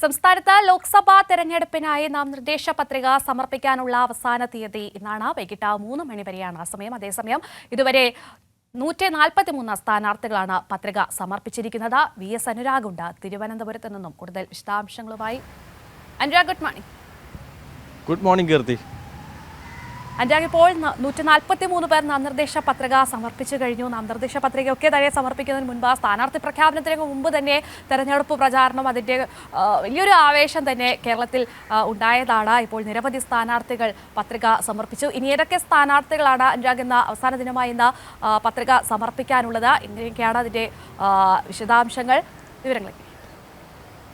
സംസ്ഥാനത്ത് ലോക്സഭാ തെരഞ്ഞെടുപ്പിനായി നാമനിർദ്ദേശ പത്രിക സമർപ്പിക്കാനുള്ള അവസാന തീയതി ഇന്നാണ്. വൈകിട്ട് 3 മണി വരെയാണ് സമയം. അതേസമയം ഇതുവരെ 143 സ്ഥാനാർത്ഥികളാണ് പത്രിക സമർപ്പിച്ചിരിക്കുന്നത്. VS അനുരാഗ് ഉണ്ട് തിരുവനന്തപുരത്ത് നിന്നും കൂടുതൽ വിശദാംശങ്ങളുമായി. Anurag, good morning. Good morning Keerthi. Anurag, ഇപ്പോൾ 143 പേർ നാമനിർദ്ദേശ പത്രിക സമർപ്പിച്ചു കഴിഞ്ഞു. നാമനിർദ്ദേശ പത്രികയൊക്കെ തന്നെ സമർപ്പിക്കുന്നതിന് മുൻപ് സ്ഥാനാർത്ഥി പ്രഖ്യാപനത്തിന് മുമ്പ് തന്നെ തെരഞ്ഞെടുപ്പ് പ്രചാരണം അതിൻ്റെ വലിയൊരു ആവേശം തന്നെ കേരളത്തിൽ ഉണ്ടായതാണ്. ഇപ്പോൾ നിരവധി സ്ഥാനാർത്ഥികൾ പത്രിക സമർപ്പിച്ചു. ഇനി ഏതൊക്കെ സ്ഥാനാർത്ഥികളാണ് അനുരാഗ് ഇന്ന് അവസാന ദിനമായി ഇന്ന് പത്രിക സമർപ്പിക്കാനുള്ളത്? ഇങ്ങനെയൊക്കെയാണ് അതിൻ്റെ വിശദാംശങ്ങൾ, വിവരങ്ങൾ.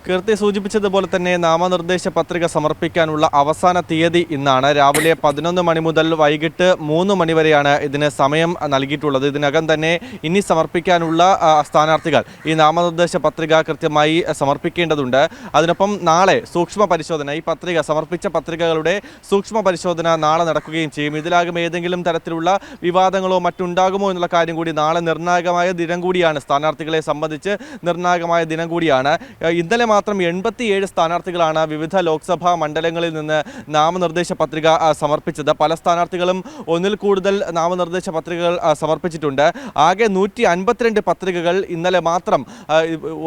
കീർത്തി സൂചിപ്പിച്ചതുപോലെ തന്നെ നാമനിർദ്ദേശ പത്രിക സമർപ്പിക്കാനുള്ള അവസാന തീയതി ഇന്നാണ്. രാവിലെ 11 മണി മുതൽ വൈകിട്ട് 3 മണി വരെയാണ് ഇതിന് സമയം നൽകിയിട്ടുള്ളത്. ഇതിനകം തന്നെ ഇനി സമർപ്പിക്കാനുള്ള സ്ഥാനാർത്ഥികൾ ഈ നാമനിർദ്ദേശ പത്രിക കൃത്യമായി സമർപ്പിക്കേണ്ടതുണ്ട്. അതിനൊപ്പം നാളെ സൂക്ഷ്മ പരിശോധന, ഈ പത്രിക സമർപ്പിച്ച പത്രികകളുടെ സൂക്ഷ്മ പരിശോധന നാളെ നടക്കുകയും ചെയ്യും. ഇതിലാകും ഏതെങ്കിലും തരത്തിലുള്ള വിവാദങ്ങളോ മറ്റുണ്ടാകുമോ എന്നുള്ള കാര്യം കൂടി നാളെ നിർണായകമായ ദിനം കൂടിയാണ്. സ്ഥാനാർത്ഥികളെ സംബന്ധിച്ച് നിർണായകമായ ദിനം കൂടിയാണ്. ഇന്നലെ മാത്രം 87 സ്ഥാനാർത്ഥികളാണ് വിവിധ ലോക്സഭാ മണ്ഡലങ്ങളിൽ നിന്ന് നാമനിർദ്ദേശ പത്രിക സമർപ്പിച്ചത്. പല സ്ഥാനാർത്ഥികളും ഒന്നിൽ കൂടുതൽ നാമനിർദ്ദേശ പത്രികകൾ സമർപ്പിച്ചിട്ടുണ്ട്. ആകെ 152 പത്രികകൾ ഇന്നലെ മാത്രം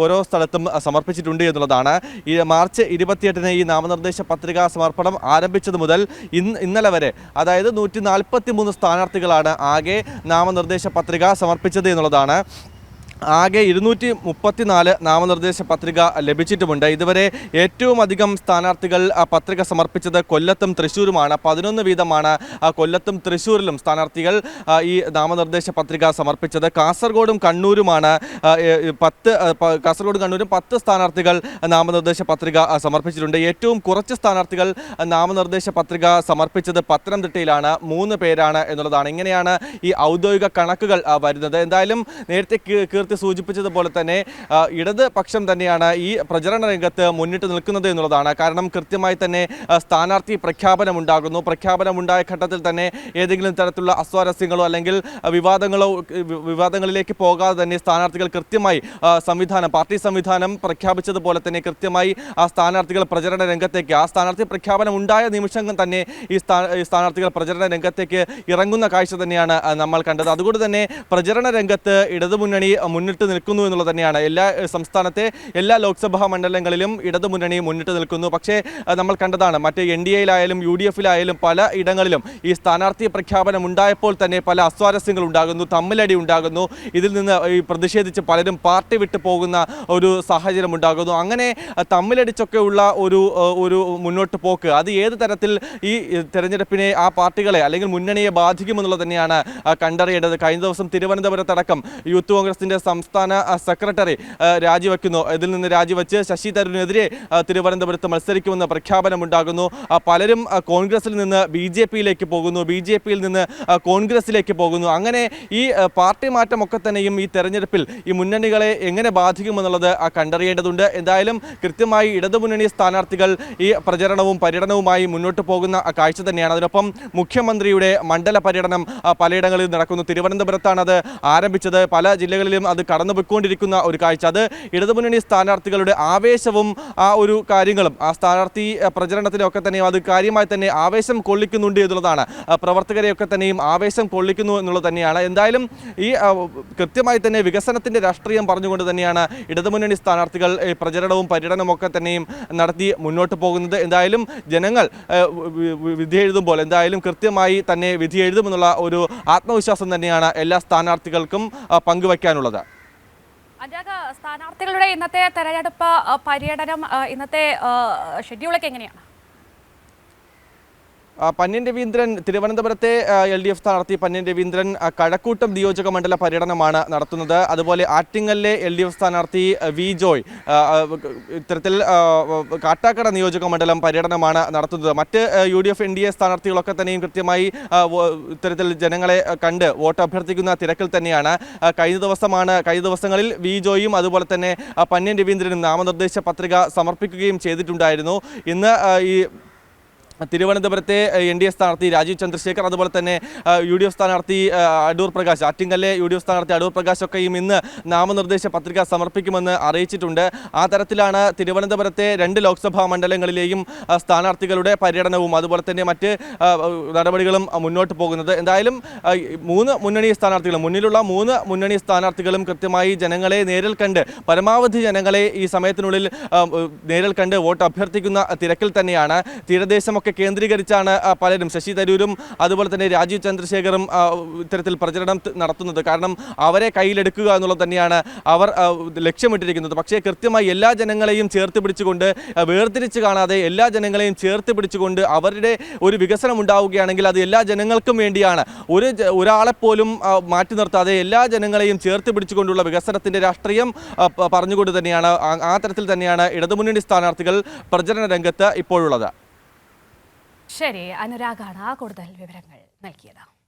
ഓരോ സ്ഥലത്തും സമർപ്പിച്ചിട്ടുണ്ട് എന്നുള്ളതാണ്. ഈ മാർച്ച് 28-ന് ഈ നാമനിർദ്ദേശ പത്രികാ സമർപ്പണം ആരംഭിച്ചത് മുതൽ ഇന്നലെ വരെ, അതായത് 143 സ്ഥാനാർത്ഥികളാണ് ആകെ നാമനിർദ്ദേശ പത്രിക സമർപ്പിച്ചത് എന്നുള്ളതാണ്. ആകെ 234 നാമനിർദ്ദേശ പത്രിക ലഭിച്ചിട്ടുമുണ്ട്. ഇതുവരെ ഏറ്റവും അധികം സ്ഥാനാർത്ഥികൾ പത്രിക സമർപ്പിച്ചത് കൊല്ലത്തും തൃശ്ശൂരുമാണ്. 11 വീതമാണ് കൊല്ലത്തും തൃശ്ശൂരിലും സ്ഥാനാർത്ഥികൾ ഈ നാമനിർദ്ദേശ പത്രിക സമർപ്പിച്ചത്. കാസർഗോഡും കണ്ണൂരും 10 സ്ഥാനാർത്ഥികൾ നാമനിർദ്ദേശ പത്രിക സമർപ്പിച്ചിട്ടുണ്ട്. ഏറ്റവും കുറച്ച് സ്ഥാനാർത്ഥികൾ നാമനിർദ്ദേശ പത്രിക സമർപ്പിച്ചത് പത്തനംതിട്ടയിലാണ്, 3 പേരാണ് എന്നുള്ളതാണ്. ഇങ്ങനെയാണ് ഈ ഔദ്യോഗിക കണക്കുകൾ വരുന്നത്. എന്തായാലും നേരത്തെ സൂചിപ്പിച്ചതുപോലെ തന്നെ ഇടത് പക്ഷം തന്നെയാണ് ഈ പ്രചരണ രംഗത്ത് മുന്നിട്ട് നിൽക്കുന്നത് എന്നുള്ളതാണ്. കാരണം കൃത്യമായി തന്നെ സ്ഥാനാർത്ഥി പ്രഖ്യാപനമുണ്ടായ ഘട്ടത്തിൽ തന്നെ ഏതെങ്കിലും തരത്തിലുള്ള അസ്വാരസ്യങ്ങളോ അല്ലെങ്കിൽ വിവാദങ്ങളിലേക്ക് പോകാതെ തന്നെ സ്ഥാനാർത്ഥികൾ കൃത്യമായി പാർട്ടി സംവിധാനം പ്രഖ്യാപിച്ചതുപോലെ തന്നെ കൃത്യമായി ആ സ്ഥാനാർത്ഥികൾ പ്രചരണ രംഗത്തേക്ക്, ആ സ്ഥാനാർത്ഥി പ്രഖ്യാപനം ഉണ്ടായ നിമിഷം തന്നെ ഈ സ്ഥാനാർത്ഥികൾ പ്രചരണ രംഗത്തേക്ക് ഇറങ്ങുന്ന കാഴ്ച തന്നെയാണ് നമ്മൾ കണ്ടത്. അതുകൊണ്ട് തന്നെ പ്രചരണ രംഗത്ത് ഇടതുമുന്നണി മുന്നിട്ട് നിൽക്കുന്നു എന്നുള്ളത് തന്നെയാണ്. സംസ്ഥാനത്തെ എല്ലാ ലോക്സഭാ മണ്ഡലങ്ങളിലും ഇടതുമുന്നണി മുന്നിട്ട് നിൽക്കുന്നു. പക്ഷേ നമ്മൾ കണ്ടതാണ്, മറ്റ് NDAയിലായാലും UDFിലായാലും പല ഇടങ്ങളിലും ഈ സ്ഥാനാർത്ഥി പ്രഖ്യാപനം ഉണ്ടായപ്പോൾ തന്നെ പല അസ്വാരസ്യങ്ങൾ ഉണ്ടാകുന്നു, തമ്മിലടി ഉണ്ടാകുന്നു. ഇതിൽ നിന്ന് പ്രതിഷേധിച്ച് പലരും പാർട്ടി വിട്ടു പോകുന്ന ഒരു സാഹചര്യം ഉണ്ടാകുന്നു. അങ്ങനെ തമ്മിലടിച്ചൊക്കെയുള്ള ഒരു മുന്നോട്ട് പോക്ക്, അത് ഏത് തരത്തിൽ ഈ തെരഞ്ഞെടുപ്പിനെ, ആ പാർട്ടികളെ അല്ലെങ്കിൽ മുന്നണിയെ ബാധിക്കുമെന്നുള്ളത് തന്നെയാണ് കണ്ടറിയേണ്ടത്. കഴിഞ്ഞ ദിവസം തിരുവനന്തപുരത്തടക്കം യൂത്ത് കോൺഗ്രസിന്റെ സംസ്ഥാന സെക്രട്ടറി രാജിവെക്കുന്നു. ഇതിൽ നിന്ന് രാജിവെച്ച് ശശി തരൂരിനെതിരെ തിരുവനന്തപുരത്ത് മത്സരിക്കുമെന്ന പ്രഖ്യാപനമുണ്ടാകുന്നു. പലരും കോൺഗ്രസിൽ നിന്ന് BJPയിലേക്ക് പോകുന്നു, BJPയിൽ നിന്ന് കോൺഗ്രസിലേക്ക് പോകുന്നു. അങ്ങനെ ഈ പാർട്ടി മാറ്റമൊക്കെ തന്നെയും ഈ തെരഞ്ഞെടുപ്പിൽ ഈ മുന്നണികളെ എങ്ങനെ ബാധിക്കുമെന്നുള്ളത് കണ്ടറിയേണ്ടതുണ്ട്. എന്തായാലും കൃത്യമായി ഇടതുമുന്നണി സ്ഥാനാർത്ഥികൾ ഈ പ്രചരണവും പര്യടനവുമായി മുന്നോട്ട് പോകുന്ന കാഴ്ച തന്നെയാണ്. അതിനൊപ്പം മുഖ്യമന്ത്രിയുടെ മണ്ഡല പര്യടനം പലയിടങ്ങളിൽ നടക്കുന്നു. തിരുവനന്തപുരത്താണ് അത് ആരംഭിച്ചത്. പല ജില്ലകളിലും അത് കടന്നുപോയിക്കൊണ്ടിരിക്കുന്ന ഒരു കാഴ്ച. അത് ഇടതുമുന്നണി സ്ഥാനാർത്ഥികളുടെ ആവേശവും ആ ഒരു കാര്യങ്ങളും ആ സ്ഥാനാർത്ഥി പ്രചരണത്തിലൊക്കെ തന്നെയും അത് കാര്യമായി തന്നെ ആവേശം കൊള്ളിക്കുന്നുണ്ട് എന്നുള്ളതാണ്. പ്രവർത്തകരെയൊക്കെ തന്നെയും ആവേശം കൊള്ളിക്കുന്നു എന്നുള്ളത് തന്നെയാണ്. എന്തായാലും ഈ കൃത്യമായി തന്നെ വികസനത്തിൻ്റെ രാഷ്ട്രീയം പറഞ്ഞുകൊണ്ട് തന്നെയാണ് ഇടതുമുന്നണി സ്ഥാനാർത്ഥികൾ പ്രചരണവും പര്യടനവും ഒക്കെ തന്നെയും നടത്തി മുന്നോട്ട് പോകുന്നത്. എന്തായാലും ജനങ്ങൾ വിധി എഴുതുമ്പോൾ എന്തായാലും കൃത്യമായി തന്നെ വിധി എഴുതുമെന്നുള്ള ഒരു ആത്മവിശ്വാസം തന്നെയാണ് എല്ലാ സ്ഥാനാർത്ഥികൾക്കും പങ്കുവയ്ക്കാനുള്ളത്. സ്ഥാനാർത്ഥികളുടെ ഇന്നത്തെ തെരഞ്ഞെടുപ്പ് പര്യടനം, ഇന്നത്തെ ഷെഡ്യൂളൊക്കെ എങ്ങനെയാണ്? പന്ന്യൻ രവീന്ദ്രൻ, തിരുവനന്തപുരത്തെ LDF സ്ഥാനാർത്ഥി പന്ന്യൻ രവീന്ദ്രൻ കഴക്കൂട്ടം നിയോജക മണ്ഡല പര്യടനമാണ് നടത്തുന്നത്. അതുപോലെ ആറ്റിങ്ങലിലെ LDF സ്ഥാനാർത്ഥി V ജോയ് ഇത്തരത്തിൽ കാട്ടാക്കട നിയോജക മണ്ഡലം പര്യടനമാണ് നടത്തുന്നത്. മറ്റ് UDF NDA സ്ഥാനാർത്ഥികളൊക്കെ തന്നെയും കൃത്യമായി ഇത്തരത്തിൽ ജനങ്ങളെ കണ്ട് വോട്ട് അഭ്യർത്ഥിക്കുന്ന തിരക്കിൽ തന്നെയാണ്. കഴിഞ്ഞ ദിവസങ്ങളിൽ V ജോയും അതുപോലെ തന്നെ പന്ന്യൻ രവീന്ദ്രനും നാമനിർദ്ദേശ പത്രിക സമർപ്പിക്കുകയും ചെയ്തിട്ടുണ്ടായിരുന്നു. ഇന്ന് ഈ തിരുവനന്തപുരത്തെ NDA സ്ഥാനാർത്ഥി രാജീവ് ചന്ദ്രശേഖർ, അതുപോലെ തന്നെ UDF സ്ഥാനാർത്ഥി അടൂർ പ്രകാശ്, ആറ്റിങ്ങലിലെ UDF സ്ഥാനാർത്ഥി അടൂർ പ്രകാശ് ഒക്കെയും ഇന്ന് നാമനിർദ്ദേശ പത്രിക സമർപ്പിക്കുമെന്ന് അറിയിച്ചിട്ടുണ്ട്. ആ തരത്തിലാണ് തിരുവനന്തപുരത്തെ 2 ലോക്സഭാ മണ്ഡലങ്ങളിലെയും സ്ഥാനാർത്ഥികളുടെ പര്യടനവും അതുപോലെ തന്നെ മറ്റ് നടപടികളും മുന്നോട്ട് പോകുന്നത്. എന്തായാലും 3 മുന്നണി സ്ഥാനാർത്ഥികളും മുന്നിലുള്ള 3 മുന്നണി സ്ഥാനാർത്ഥികളും കൃത്യമായി ജനങ്ങളെ നേരിൽ കണ്ട് പരമാവധി ജനങ്ങളെ ഈ സമയത്തിനുള്ളിൽ നേരിൽ കണ്ട് വോട്ട് അഭ്യർത്ഥിക്കുന്ന തിരക്കിൽ തന്നെയാണ്. തീരദേശമൊക്കെ കേന്ദ്രീകരിച്ചാണ് പലരും, ശശി തരൂരും അതുപോലെ തന്നെ രാജീവ് ചന്ദ്രശേഖറും ഇത്തരത്തിൽ പ്രചരണം നടത്തുന്നത്. കാരണം അവരെ കയ്യിലെടുക്കുക എന്നുള്ളത് തന്നെയാണ് അവർ ലക്ഷ്യമിട്ടിരിക്കുന്നത്. പക്ഷേ കൃത്യമായി എല്ലാ ജനങ്ങളെയും ചേർത്ത് പിടിച്ചുകൊണ്ട്, വേർതിരിച്ച് കാണാതെ എല്ലാ ജനങ്ങളെയും ചേർത്ത് പിടിച്ചുകൊണ്ട് അവരുടെ ഒരു വികസനം ഉണ്ടാവുകയാണെങ്കിൽ അത് എല്ലാ ജനങ്ങൾക്കും വേണ്ടിയാണ്. ഒരാളെപ്പോലും മാറ്റി നിർത്താതെ എല്ലാ ജനങ്ങളെയും ചേർത്ത് പിടിച്ചുകൊണ്ടുള്ള വികസനത്തിൻ്റെ രാഷ്ട്രീയം പറഞ്ഞുകൊണ്ട് തന്നെയാണ്, ആ തരത്തിൽ തന്നെയാണ് ഇടതുമുന്നണി സ്ഥാനാർത്ഥികൾ പ്രചരണ രംഗത്ത് ഇപ്പോഴുള്ളത്. ശരി, അനുരാഗാണ് കൂടുതൽ വിവരങ്ങൾ നൽകിയത്.